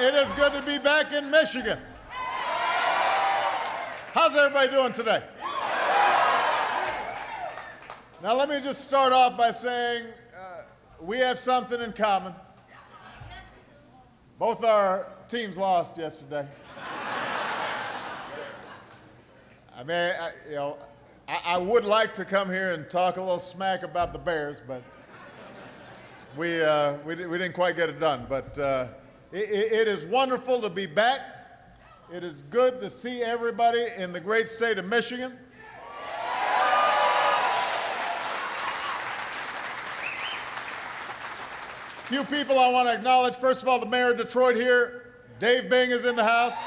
it is good to be back in Michigan. How's everybody doing today? Now let me just start off by saying we have something in common. Both our teams lost yesterday. I mean, I would like to come here and talk a little smack about the Bears, but we didn't quite get it done. But it is wonderful to be back. It is good to see everybody in the great state of Michigan. Few people I want to acknowledge. First of all, the mayor of Detroit here, Dave Bing, is in the house.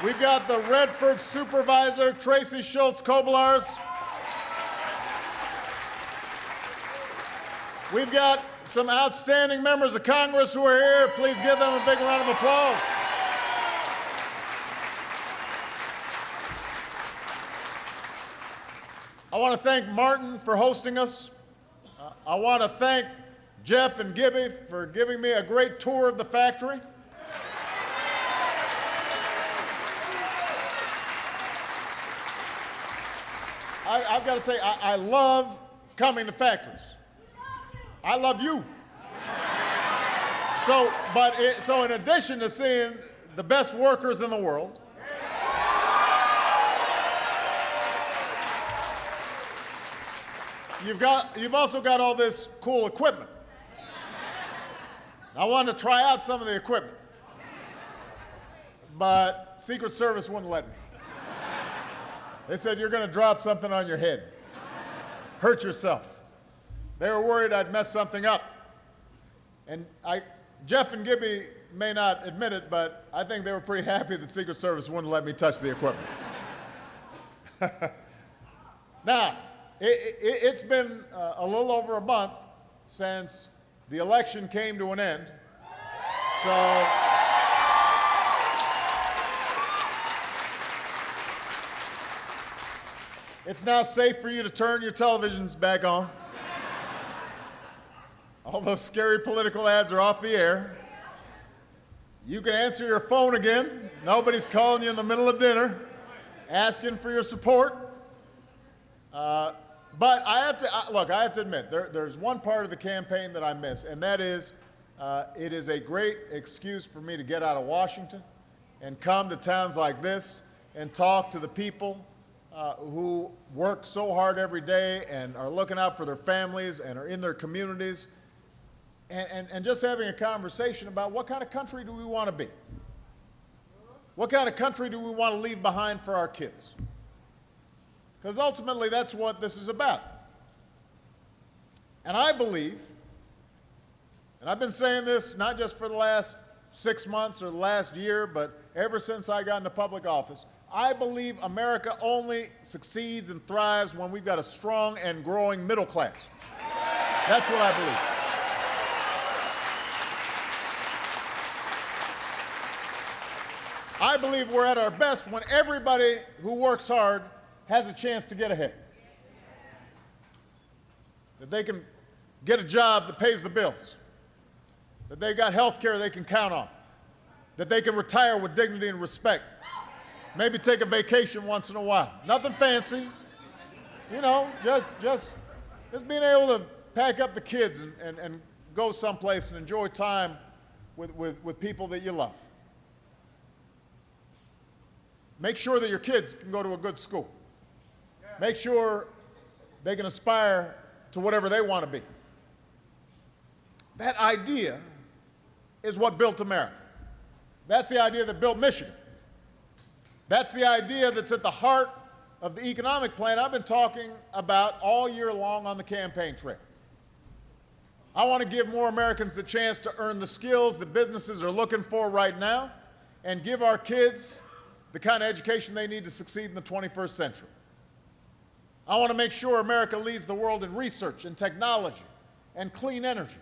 We've got the Redford supervisor, Tracy Schultz Koblars. We've got some outstanding members of Congress who are here. Please give them a big round of applause. I want to thank Martin for hosting us. I want to thank Jeff and Gibby for giving me a great tour of the factory. I've got to say, I love coming to factories. I love you. So in addition to seeing the best workers in the world, you've also got all this cool equipment. I wanted to try out some of the equipment, but Secret Service wouldn't let me. They said, you're going to drop something on your head, hurt yourself. They were worried I'd mess something up. And Jeff and Gibby may not admit it, but I think they were pretty happy the Secret Service wouldn't let me touch the equipment. Now, it's been a little over a month since the election came to an end. So it's now safe for you to turn your televisions back on. All those scary political ads are off the air. You can answer your phone again. Nobody's calling you in the middle of dinner asking for your support. But I have to admit, there's one part of the campaign that I miss, and that is it is a great excuse for me to get out of Washington and come to towns like this and talk to the people who work so hard every day and are looking out for their families and are in their communities, and just having a conversation about what kind of country do we want to be? What kind of country do we want to leave behind for our kids? Because ultimately, that's what this is about. And I believe, and I've been saying this not just for the last 6 months or the last year, but ever since I got into public office, I believe America only succeeds and thrives when we've got a strong and growing middle class. That's what I believe. I believe we're at our best when everybody who works hard has a chance to get ahead. That they can get a job that pays the bills. That they've got health care they can count on. That they can retire with dignity and respect. Maybe take a vacation once in a while. Nothing fancy. You know, just being able to pack up the kids and go someplace and enjoy time with people that you love. Make sure that your kids can go to a good school. Make sure they can aspire to whatever they want to be. That idea is what built America. That's the idea that built Michigan. That's the idea that's at the heart of the economic plan I've been talking about all year long on the campaign trail. I want to give more Americans the chance to earn the skills that businesses are looking for right now and give our kids the kind of education they need to succeed in the 21st century. I want to make sure America leads the world in research and technology and clean energy.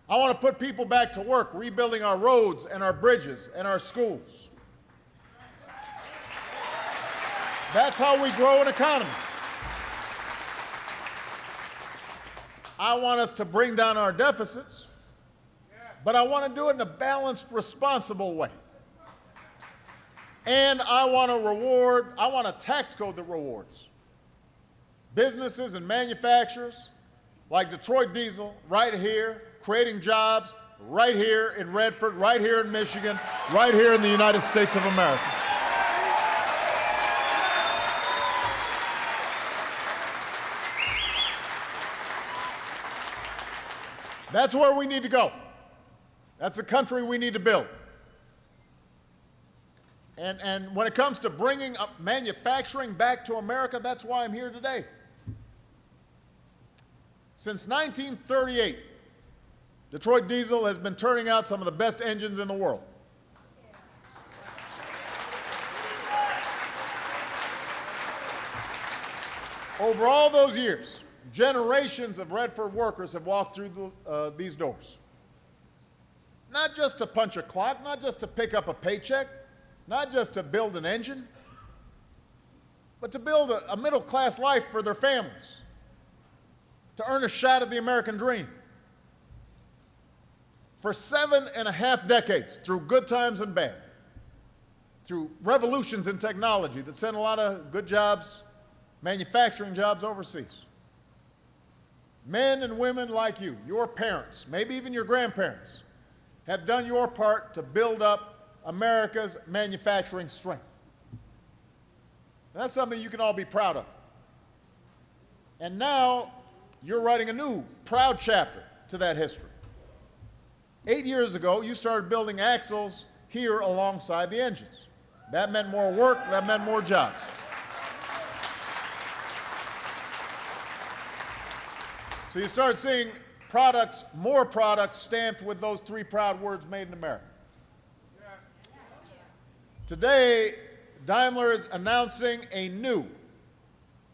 I want to put people back to work, rebuilding our roads and our bridges and our schools. That's how we grow an economy. I want us to bring down our deficits but I want to do it in a balanced, responsible way. And I want to tax code that rewards businesses and manufacturers like Detroit Diesel right here, creating jobs right here in Redford, right here in Michigan, right here in the United States of America. That's where we need to go. That's the country we need to build. And when it comes to bringing up manufacturing back to America, that's why I'm here today. Since 1938, Detroit Diesel has been turning out some of the best engines in the world. Over all those years, generations of Redford workers have walked through these doors. Not just to punch a clock, not just to pick up a paycheck, not just to build an engine, but to build a middle-class life for their families, to earn a shot at the American dream. For 7.5 decades, through good times and bad, through revolutions in technology that sent a lot of good jobs, manufacturing jobs overseas, men and women like you, your parents, maybe even your grandparents, have done your part to build up America's manufacturing strength. And that's something you can all be proud of. And now you're writing a new, proud chapter to that history. 8 years ago, you started building axles here alongside the engines. That meant more work, that meant more jobs. So you start seeing products, more products stamped with those three proud words, made in America. Today, Daimler is announcing a new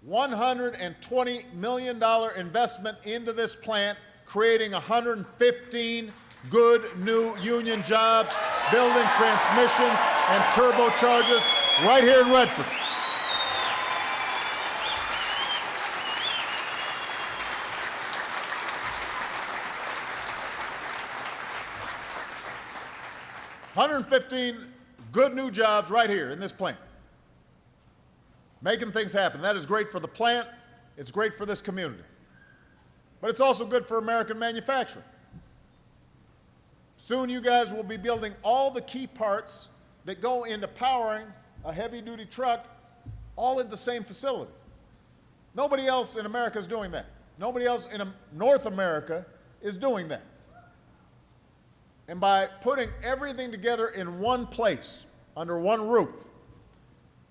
$120 million investment into this plant, creating 115 good new union jobs, building transmissions and turbochargers right here in Redford. $115 good new jobs right here in this plant, making things happen. That is great for the plant. It's great for this community. But it's also good for American manufacturing. Soon you guys will be building all the key parts that go into powering a heavy-duty truck all in the same facility. Nobody else in America is doing that. Nobody else in North America is doing that. And by putting everything together in one place, under one roof,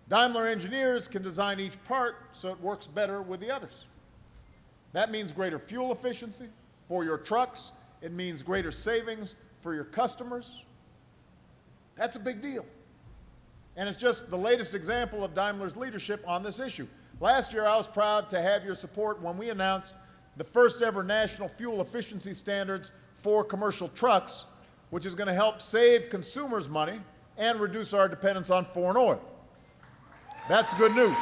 Daimler engineers can design each part so it works better with the others. That means greater fuel efficiency for your trucks. It means greater savings for your customers. That's a big deal. And it's just the latest example of Daimler's leadership on this issue. Last year, I was proud to have your support when we announced the first ever national fuel efficiency standards for commercial trucks, which is going to help save consumers money and reduce our dependence on foreign oil. That's good news.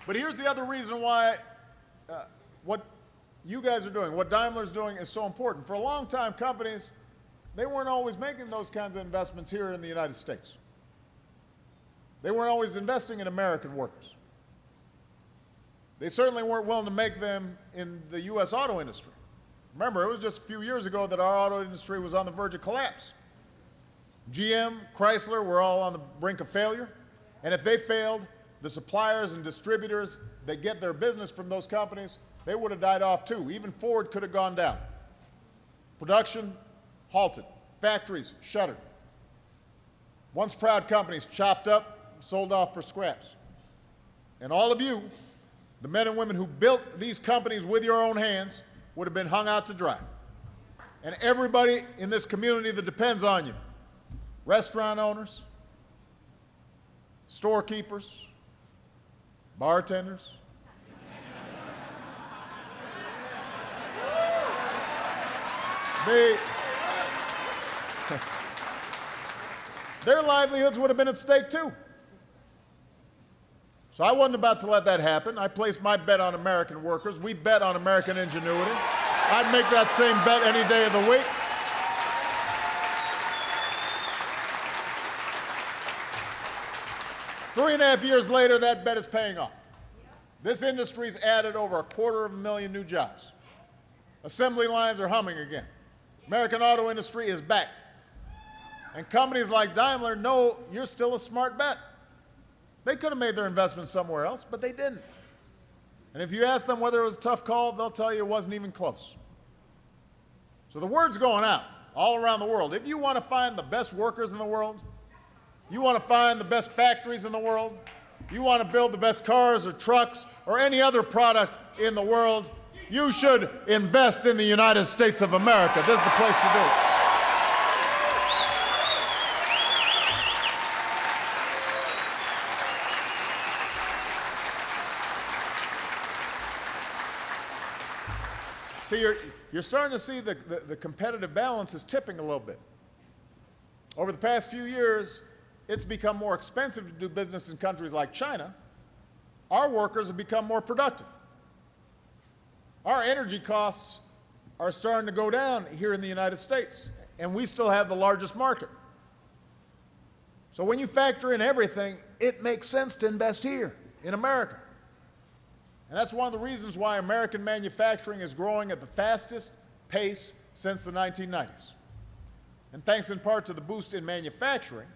But here's the other reason why what you guys are doing, what Daimler's doing, is so important. For a long time, companies, they weren't always making those kinds of investments here in the United States. They weren't always investing in American workers. They certainly weren't willing to make them in the U.S. auto industry. Remember, it was just a few years ago that our auto industry was on the verge of collapse. GM, Chrysler were all on the brink of failure. And if they failed, the suppliers and distributors that get their business from those companies, they would have died off too. Even Ford could have gone down. Production halted. Factories shuttered. Once proud companies chopped up, sold off for scraps. And all of you, the men and women who built these companies with your own hands, would have been hung out to dry. And everybody in this community that depends on you, restaurant owners, storekeepers, bartenders, their livelihoods would have been at stake too. So I wasn't about to let that happen. I placed my bet on American workers. We bet on American ingenuity. I'd make that same bet any day of the week. Three and a half years later, that bet is paying off. This industry's added over 250,000 new jobs. Assembly lines are humming again. American auto industry is back. And companies like Daimler know you're still a smart bet. They could have made their investment somewhere else, but they didn't. And if you ask them whether it was a tough call, they'll tell you it wasn't even close. So the word's going out all around the world. If you want to find the best workers in the world, you want to find the best factories in the world, you want to build the best cars or trucks or any other product in the world, you should invest in the United States of America. This is the place to do it. See, you're starting to see the competitive balance is tipping a little bit. Over the past few years, it's become more expensive to do business in countries like China. Our workers have become more productive. Our energy costs are starting to go down here in the United States, and we still have the largest market. So when you factor in everything, it makes sense to invest here in America. And that's one of the reasons why American manufacturing is growing at the fastest pace since the 1990s. And thanks in part to the boost in manufacturing,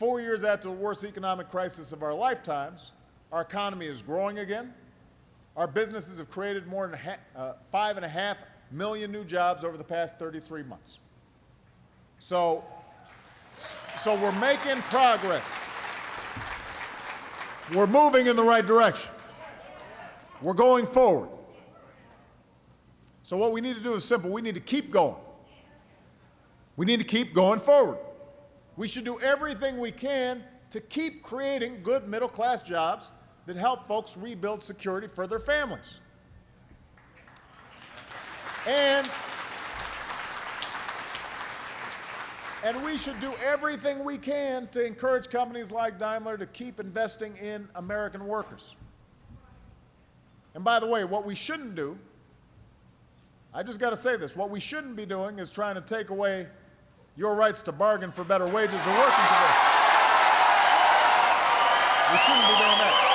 4 years after the worst economic crisis of our lifetimes, our economy is growing again. Our businesses have created more than 5.5 million new jobs over the past 33 months. So we're making progress. We're moving in the right direction. We're going forward. So what we need to do is simple. We need to keep going. We need to keep going forward. We should do everything we can to keep creating good middle-class jobs that help folks rebuild security for their families. And we should do everything we can to encourage companies like Daimler to keep investing in American workers. And by the way, what we shouldn't do, I just got to say this, what we shouldn't be doing is trying to take away your rights to bargain for better wages or working conditions. We shouldn't be doing that.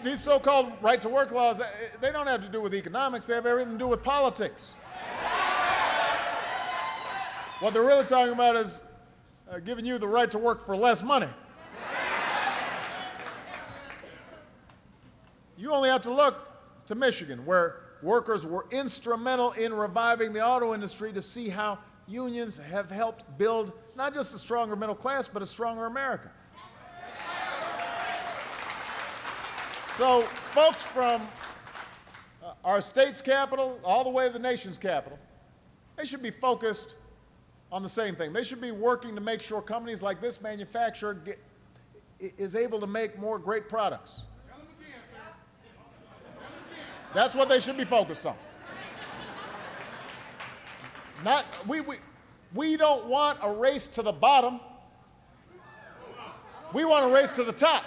These so-called right-to-work laws, they don't have to do with economics. They have everything to do with politics. What they're really talking about is giving you the right to work for less money. You only have to look to Michigan, where workers were instrumental in reviving the auto industry, to see how unions have helped build not just a stronger middle class, but a stronger America. So folks from our state's capital all the way to the nation's capital, they should be focused on the same thing. They should be working to make sure companies like this manufacturer is able to make more great products. That's what they should be focused on. We don't want a race to the bottom. We want a race to the top.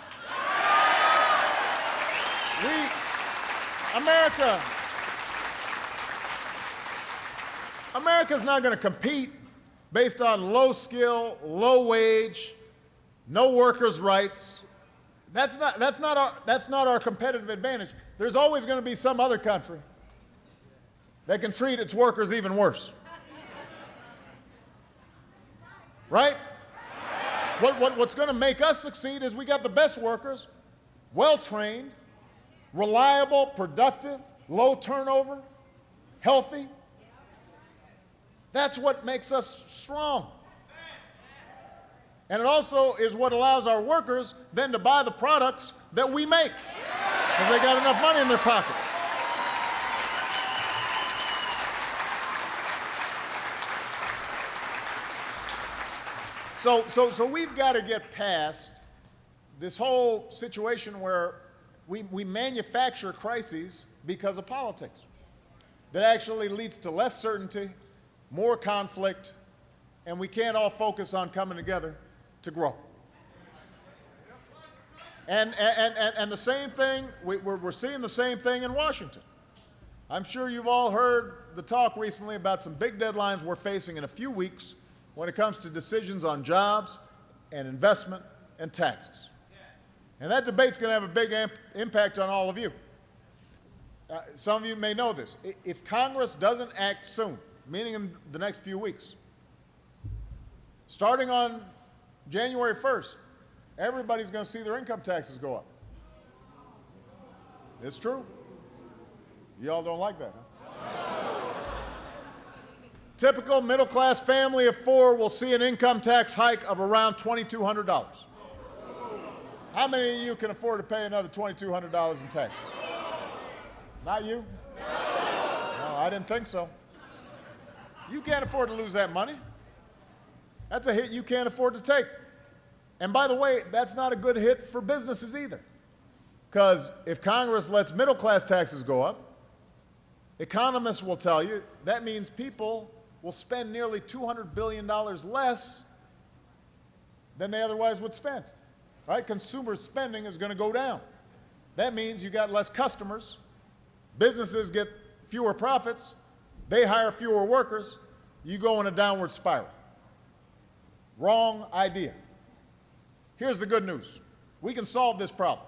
America's not going to compete based on low skill, low wage, no workers' rights. That's not our competitive advantage. There's always going to be some other country that can treat its workers even worse. Right? What's going to make us succeed is we got the best workers, well-trained, reliable, productive, low turnover, healthy. That's what makes us strong. And it also is what allows our workers then to buy the products that we make, because they got enough money in their pockets. So we've got to get past this whole situation where we manufacture crises because of politics. That actually leads to less certainty, more conflict, and we can't all focus on coming together to grow. And the same thing, we're seeing the same thing in Washington. I'm sure you've all heard the talk recently about some big deadlines we're facing in a few weeks when it comes to decisions on jobs and investment and taxes. And that debate's going to have a big impact on all of you. Some of you may know this. If Congress doesn't act soon, meaning in the next few weeks, starting on January 1st, everybody's going to see their income taxes go up. It's true. Y'all don't like that, huh? Typical middle-class family of four will see an income tax hike of around $2,200. How many of you can afford to pay another $2,200 in taxes? Not you? No, I didn't think so. You can't afford to lose that money. That's a hit you can't afford to take. And by the way, that's not a good hit for businesses either. Because if Congress lets middle-class taxes go up, economists will tell you that means people will spend nearly $200 billion less than they otherwise would spend. Right? Consumer spending is going to go down. That means you got less customers, businesses get fewer profits, they hire fewer workers, you go in a downward spiral. Wrong idea. Here's the good news. We can solve this problem.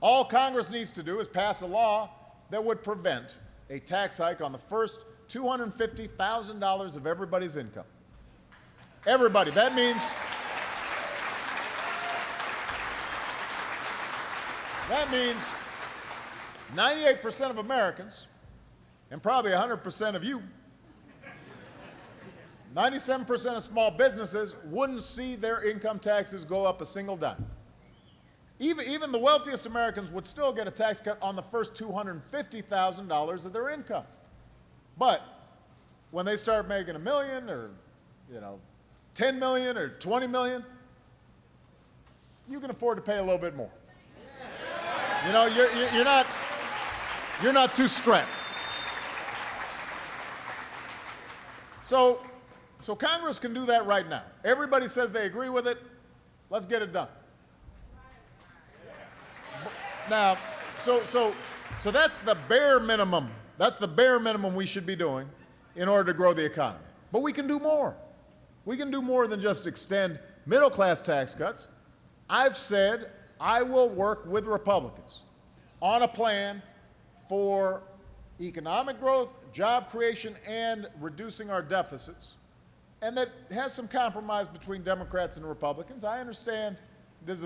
All Congress needs to do is pass a law that would prevent a tax hike on the first $250,000 of everybody's income. Everybody. That means 98% of Americans, and probably 100% of you, 97% of small businesses wouldn't see their income taxes go up a single dime. Even the wealthiest Americans would still get a tax cut on the first $250,000 of their income. But when they start making $1 million or, $10 million or $20 million, you can afford to pay a little bit more. You're not too strapped. So Congress can do that right now. Everybody says they agree with it. Let's get it done. Now, so that's the bare minimum. That's the bare minimum we should be doing in order to grow the economy. But we can do more. We can do more than just extend middle-class tax cuts. I've said I will work with Republicans on a plan for economic growth, job creation, and reducing our deficits. And that has some compromise between Democrats and Republicans. I understand there's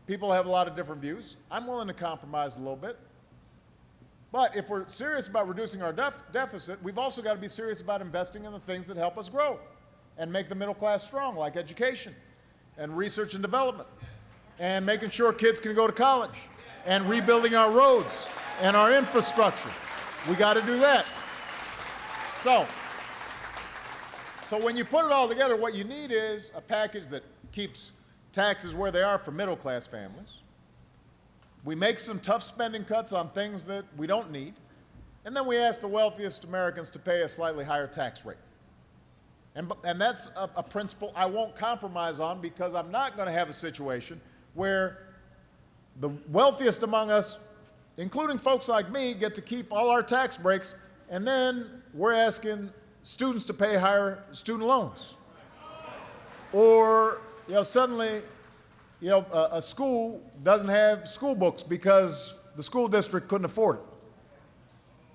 people have a lot of different views. I'm willing to compromise a little bit. But if we're serious about reducing our deficit, we've also got to be serious about investing in the things that help us grow and make the middle class strong, like education and research and development, and making sure kids can go to college, and rebuilding our roads and our infrastructure. We got to do that. So when you put it all together, what you need is a package that keeps taxes where they are for middle-class families. We make some tough spending cuts on things that we don't need, and then we ask the wealthiest Americans to pay a slightly higher tax rate. And that's a principle I won't compromise on, because I'm not going to have a situation where the wealthiest among us, including folks like me, get to keep all our tax breaks, and then we're asking students to pay higher student loans. Or suddenly a school doesn't have school books because the school district couldn't afford it.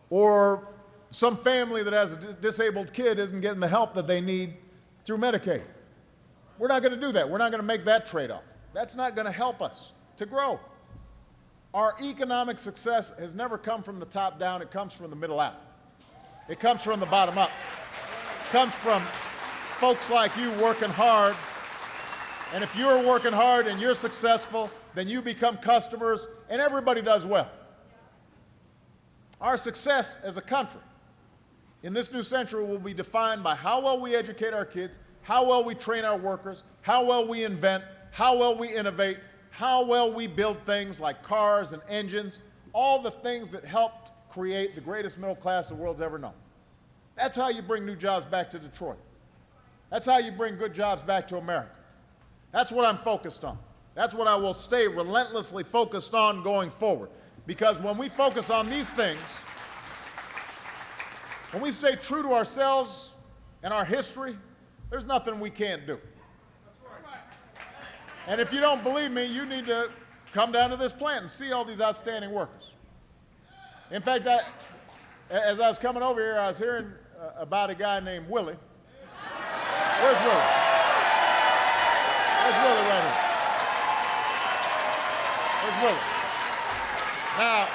Or some family that has a disabled kid isn't getting the help that they need through Medicaid. We're not going to do that. We're not going to make that trade-off. That's not going to help us to grow. Our economic success has never come from the top down. It comes from the middle out. It comes from the bottom up. It comes from folks like you working hard. And if you're working hard and you're successful, then you become customers, and everybody does well. Our success as a country in this new century will be defined by how well we educate our kids, how well we train our workers, how well we invent, how well we innovate, how well we build things like cars and engines, all the things that helped create the greatest middle class the world's ever known. That's how you bring new jobs back to Detroit. That's how you bring good jobs back to America. That's what I'm focused on. That's what I will stay relentlessly focused on going forward. Because when we focus on these things, when we stay true to ourselves and our history, there's nothing we can't do. And if you don't believe me, you need to come down to this plant and see all these outstanding workers. In fact, as I was coming over here, I was hearing about a guy named Willie. Where's Willie? Where's Willie right here? Where's Willie? Now,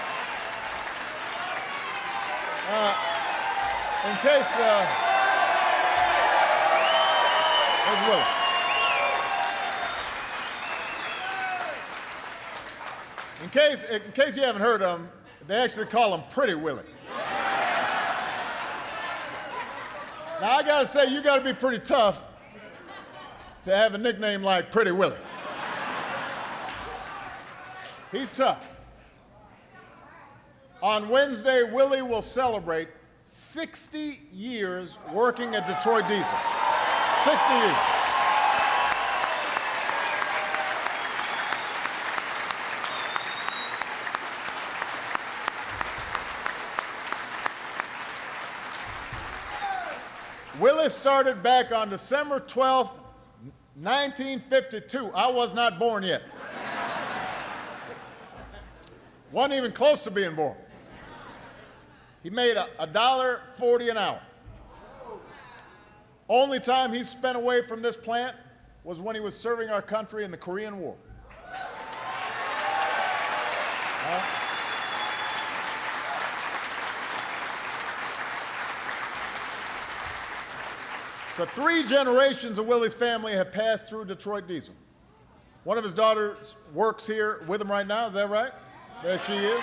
in case, where's Willie? In case you haven't heard of him, they actually call him Pretty Willie. Now, I gotta say, you gotta be pretty tough to have a nickname like Pretty Willie. He's tough. On Wednesday, Willie will celebrate 60 years working at Detroit Diesel. 60 years. Willie started back on December 12th, 1952. I was not born yet. Wasn't even close to being born. He made $1.40 an hour. Only time he spent away from this plant was when he was serving our country in the Korean War. So 3 generations of Willie's family have passed through Detroit Diesel. One of his daughters works here with him right now, is that right? There she is.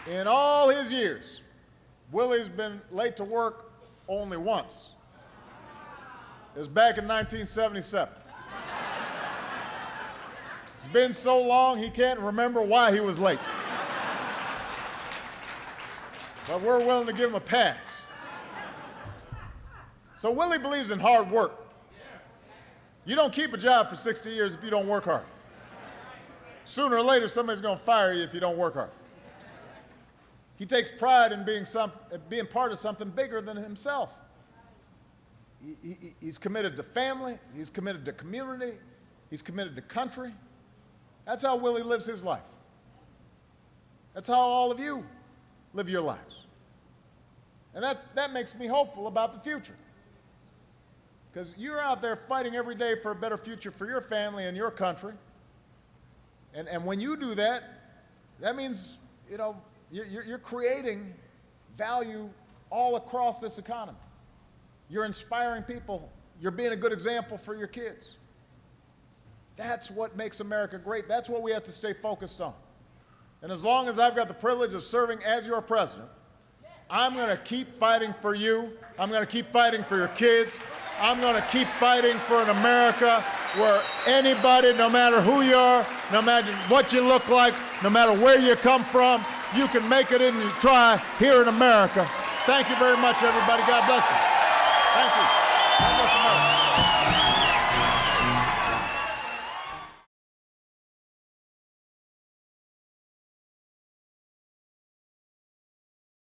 In all his years, Willie's been late to work only once. It was back in 1977. It's been so long he can't remember why he was late. But we're willing to give him a pass. So Willie believes in hard work. You don't keep a job for 60 years if you don't work hard. Sooner or later, somebody's going to fire you if you don't work hard. He takes pride in being part of something bigger than himself. He's committed to family. He's committed to community. He's committed to country. That's how Willie lives his life. That's how all of you live your lives. And that makes me hopeful about the future. Because you're out there fighting every day for a better future for your family and your country. And when you do that, that means, you know, you're creating value all across this economy. You're inspiring people. You're being a good example for your kids. That's what makes America great. That's what we have to stay focused on. And as long as I've got the privilege of serving as your president, I'm going to keep fighting for you. I'm going to keep fighting for your kids. I'm going to keep fighting for an America where anybody, no matter who you are, no matter what you look like, no matter where you come from, you can make it and you try here in America. Thank you very much, everybody. God bless you. Thank you. God bless America.